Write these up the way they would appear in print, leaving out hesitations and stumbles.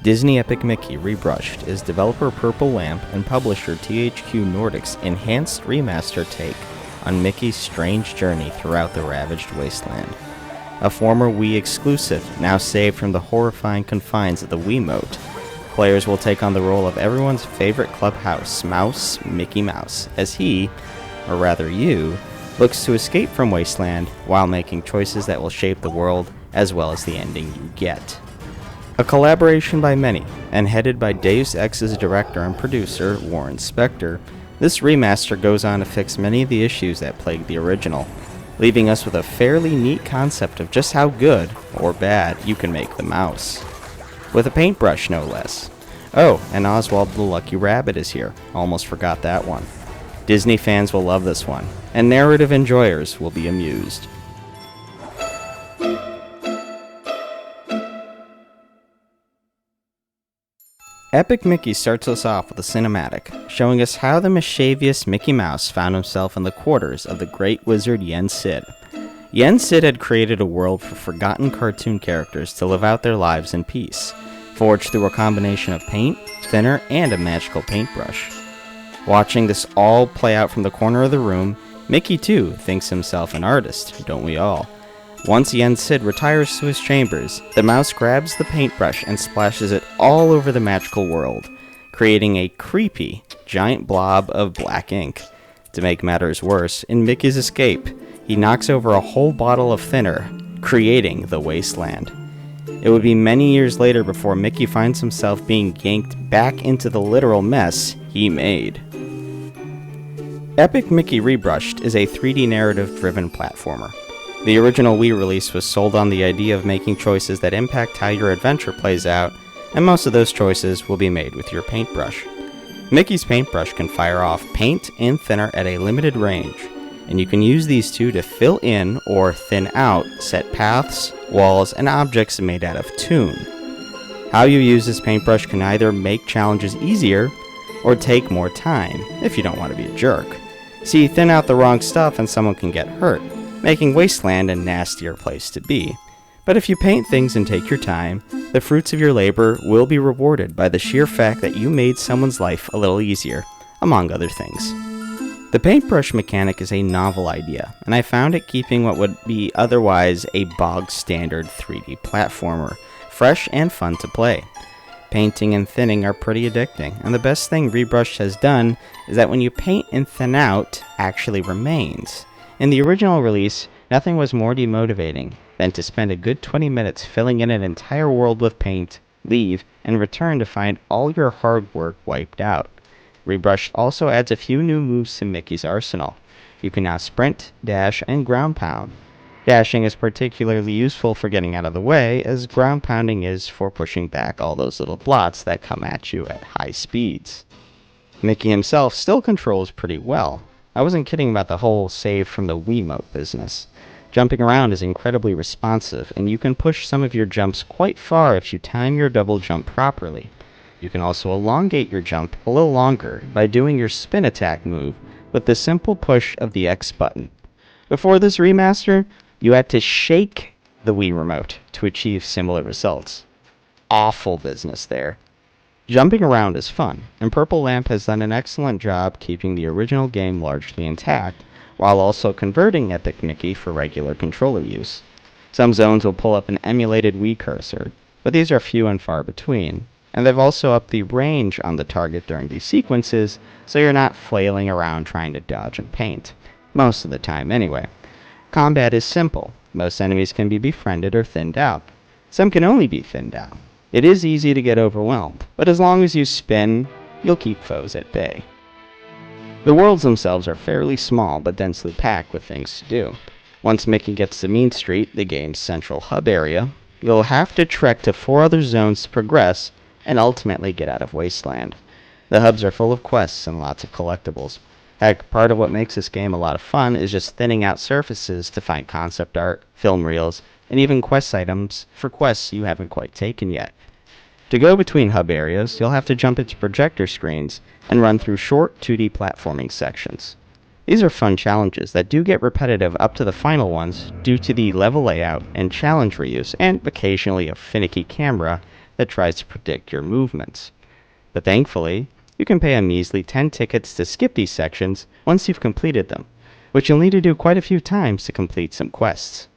Disney Epic Mickey Rebrushed is developer Purple Lamp and publisher THQ Nordic's enhanced remaster take on Mickey's strange journey throughout the ravaged wasteland. A former Wii exclusive, now saved from the horrifying confines of the Wiimote, players will take on the role of everyone's favorite clubhouse mouse, Mickey Mouse, as he, or rather you, looks to escape from Wasteland while making choices that will shape the world as well as the ending you get. A collaboration by many, and headed by Deus Ex's director and producer, Warren Spector, this remaster goes on to fix many of the issues that plagued the original, leaving us with a fairly neat concept of just how good, or bad, you can make the mouse. With a paintbrush, no less. Oh, and Oswald the Lucky Rabbit is here. Almost forgot that one. Disney fans will love this one, and narrative enjoyers will be amused. Epic Mickey starts us off with a cinematic, showing us how the mischievous Mickey Mouse found himself in the quarters of the great wizard Yen Sid. Yen Sid had created a world for forgotten cartoon characters to live out their lives in peace, forged through a combination of paint, thinner, and a magical paintbrush. Watching this all play out from the corner of the room, Mickey too thinks himself an artist, don't we all? Once Yen Sid retires to his chambers, the mouse grabs the paintbrush and splashes it all over the magical world, creating a creepy, giant blob of black ink. To make matters worse, in Mickey's escape, he knocks over a whole bottle of thinner, creating the wasteland. It would be many years later before Mickey finds himself being yanked back into the literal mess he made. Epic Mickey Rebrushed is a 3D narrative-driven platformer. The original Wii release was sold on the idea of making choices that impact how your adventure plays out, and most of those choices will be made with your paintbrush. Mickey's paintbrush can fire off paint and thinner at a limited range, and you can use these two to fill in or thin out set paths, walls, and objects made out of toon. How you use this paintbrush can either make challenges easier or take more time, if you don't want to be a jerk. See, thin out the wrong stuff and someone can get hurt, making Wasteland a nastier place to be. But if you paint things and take your time, the fruits of your labor will be rewarded by the sheer fact that you made someone's life a little easier, among other things. The paintbrush mechanic is a novel idea, and I found it keeping what would be otherwise a bog-standard 3D platformer fresh and fun to play. Painting and thinning are pretty addicting, and the best thing Rebrushed has done is that when you paint and thin out, actually remains. In the original release, nothing was more demotivating than to spend a good 20 minutes filling in an entire world with paint, leave, and return to find all your hard work wiped out. Rebrushed also adds a few new moves to Mickey's arsenal. You can now sprint, dash, and ground pound. Dashing is particularly useful for getting out of the way, as ground pounding is for pushing back all those little blots that come at you at high speeds. Mickey himself still controls pretty well. I wasn't kidding about the whole save from the Wiimote business. Jumping around is incredibly responsive, and you can push some of your jumps quite far if you time your double jump properly. You can also elongate your jump a little longer by doing your spin attack move with the simple push of the X button. Before this remaster, you had to shake the Wii remote to achieve similar results. Awful business there. Jumping around is fun, and Purple Lamp has done an excellent job keeping the original game largely intact, while also converting Epic Mickey for regular controller use. Some zones will pull up an emulated Wii cursor, but these are few and far between, and they've also upped the range on the target during these sequences, so you're not flailing around trying to dodge and paint. Most of the time, anyway. Combat is simple. Most enemies can be befriended or thinned out. Some can only be thinned out. It is easy to get overwhelmed, but as long as you spin, you'll keep foes at bay. The worlds themselves are fairly small, but densely packed with things to do. Once Mickey gets to Mean Street, the game's central hub area, you'll have to trek to 4 other zones to progress, and ultimately get out of Wasteland. The hubs are full of quests and lots of collectibles. Heck, part of what makes this game a lot of fun is just thinning out surfaces to find concept art, film reels, and even quest items for quests you haven't quite taken yet. To go between hub areas, you'll have to jump into projector screens and run through short 2D platforming sections. These are fun challenges that do get repetitive up to the final ones due to the level layout and challenge reuse, and occasionally a finicky camera that tries to predict your movements. But thankfully, you can pay a measly 10 tickets to skip these sections once you've completed them, which you'll need to do quite a few times to complete some quests.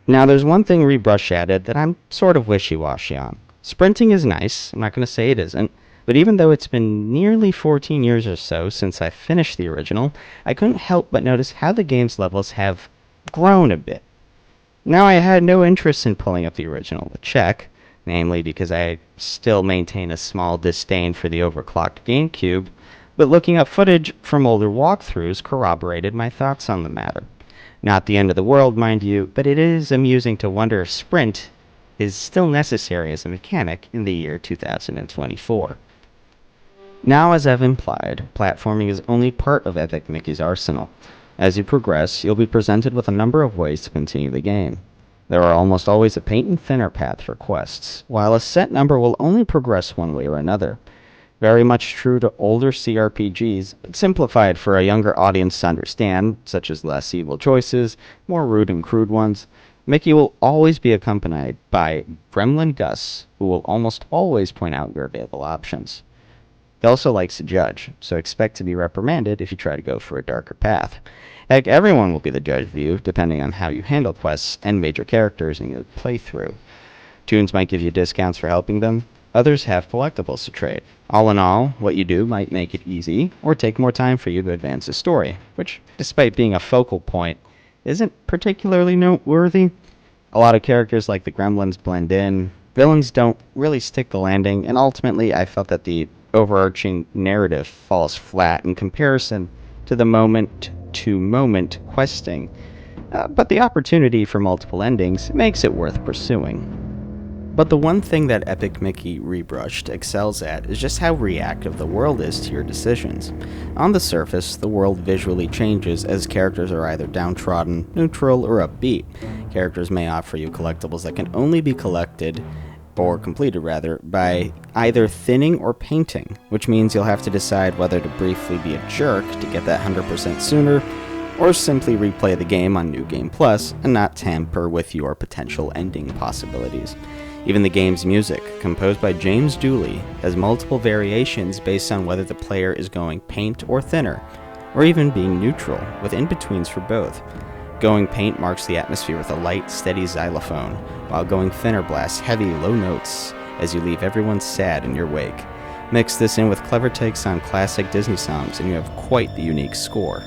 Now there's one thing Rebrushed added that I'm sort of wishy-washy on. Sprinting is nice, I'm not going to say it isn't, but even though it's been nearly 14 years or so since I finished the original, I couldn't help but notice how the game's levels have grown a bit. Now I had no interest in pulling up the original to check, namely because I still maintain a small disdain for the overclocked GameCube, but looking up footage from older walkthroughs corroborated my thoughts on the matter. Not the end of the world, mind you, but it is amusing to wonder if sprint is still necessary as a mechanic in the year 2024. Now, as I've implied, platforming is only part of Epic Mickey's arsenal. As you progress, you'll be presented with a number of ways to continue the game. There are almost always a paint and thinner path for quests, while a set number will only progress one way or another. Very much true to older CRPGs, but simplified for a younger audience to understand, such as less evil choices, more rude and crude ones. Mickey will always be accompanied by Gremlin Gus, who will almost always point out your available options. He also likes to judge, so expect to be reprimanded if you try to go for a darker path. Heck, everyone will be the judge of you, depending on how you handle quests and major characters in your playthrough. Toons might give you discounts for helping them, others have collectibles to trade. All in all, what you do might make it easy, or take more time for you to advance the story, which, despite being a focal point, isn't particularly noteworthy. A lot of characters like the gremlins blend in, villains don't really stick the landing, and ultimately I felt that the overarching narrative falls flat in comparison to the moment-to-moment questing. But the opportunity for multiple endings makes it worth pursuing. But the one thing that Epic Mickey Rebrushed excels at is just how reactive the world is to your decisions. On the surface, the world visually changes as characters are either downtrodden, neutral, or upbeat. Characters may offer you collectibles that can only be completed by either thinning or painting, which means you'll have to decide whether to briefly be a jerk to get that 100% sooner, or simply replay the game on New Game Plus and not tamper with your potential ending possibilities. Even the game's music, composed by James Dooley, has multiple variations based on whether the player is going paint or thinner, or even being neutral, with in-betweens for both. Going paint marks the atmosphere with a light, steady xylophone, while going thinner blasts heavy, low notes as you leave everyone sad in your wake. Mix this in with clever takes on classic Disney songs and you have quite the unique score.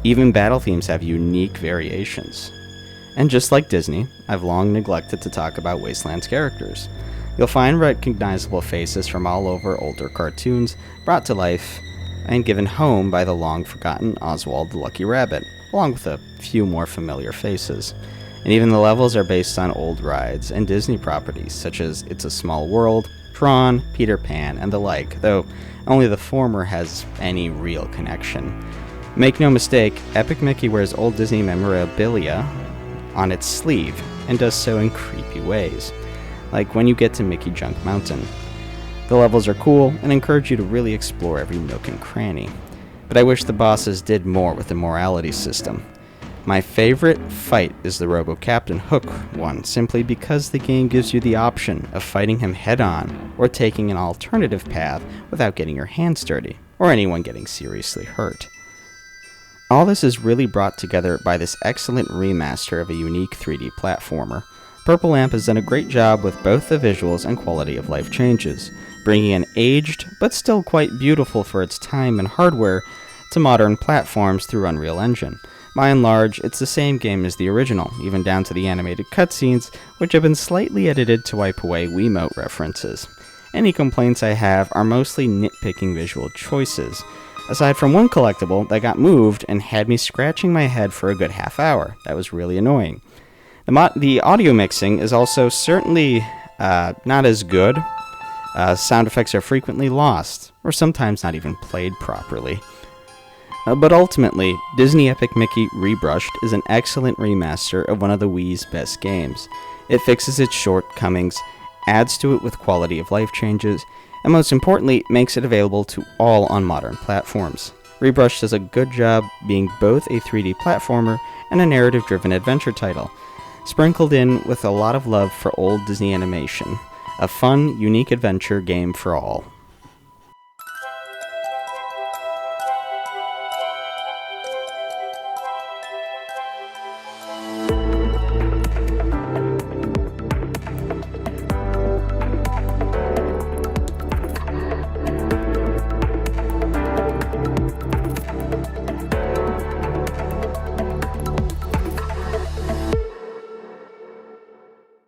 Even battle themes have unique variations. And just like Disney, I've long neglected to talk about Wasteland's characters. You'll find recognizable faces from all over older cartoons brought to life and given home by the long-forgotten Oswald the Lucky Rabbit, along with a few more familiar faces. And even the levels are based on old rides and Disney properties, such as It's a Small World, Tron, Peter Pan, and the like, though only the former has any real connection. Make no mistake, Epic Mickey wears old Disney memorabilia on its sleeve, and does so in creepy ways, like when you get to Mickey Junk Mountain. The levels are cool and encourage you to really explore every nook and cranny, but I wish the bosses did more with the morality system. My favorite fight is the Robo-Captain Hook one, simply because the game gives you the option of fighting him head-on, or taking an alternative path without getting your hands dirty, or anyone getting seriously hurt. All this is really brought together by this excellent remaster of a unique 3D platformer. Purple Lamp has done a great job with both the visuals and quality of life changes, bringing an aged, but still quite beautiful for its time and hardware, to modern platforms through Unreal Engine. By and large, it's the same game as the original, even down to the animated cutscenes, which have been slightly edited to wipe away Wiimote references. Any complaints I have are mostly nitpicking visual choices, aside from one collectible that got moved and had me scratching my head for a good half hour. That was really annoying. The audio mixing is also certainly not as good. Sound effects are frequently lost, or sometimes not even played properly. But ultimately, Disney Epic Mickey Rebrushed is an excellent remaster of one of the Wii's best games. It fixes its shortcomings, adds to it with quality of life changes, and most importantly, makes it available to all on modern platforms. Rebrushed does a good job being both a 3D platformer and a narrative-driven adventure title. sprinkled in with a lot of love for old Disney animation. A fun, unique adventure game for all.